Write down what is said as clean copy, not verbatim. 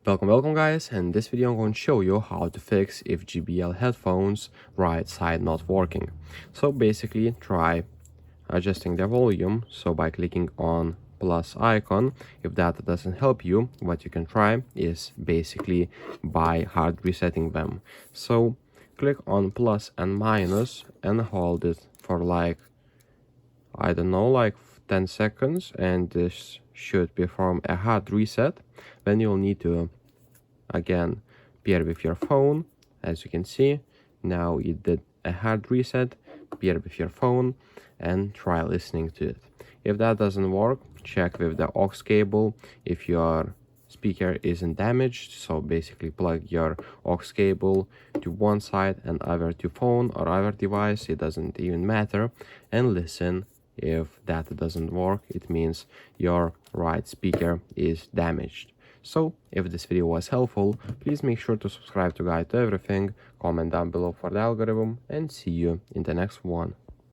Welcome guys, and in this video I'm going to show you how to fix if JBL headphones right side not working. So basically try adjusting the volume, so by clicking on plus icon. If that doesn't help you, what you can try is basically by hard resetting them. So click on plus and minus and hold it for like, I don't know, like 10 seconds, and this should perform a hard reset. Then you'll need to again pair with your phone. As you can see, now it did a hard reset. Pair with your phone and try listening to it. If that doesn't work, check with the aux cable if your speaker isn't damaged. So basically plug your aux cable to one side and either to phone or other device, it doesn't even matter, and listen. If that doesn't work, it means your right speaker is damaged. So, if this video was helpful, please make sure to subscribe to Guide to Everything, comment down below for the algorithm, and see you in the next one.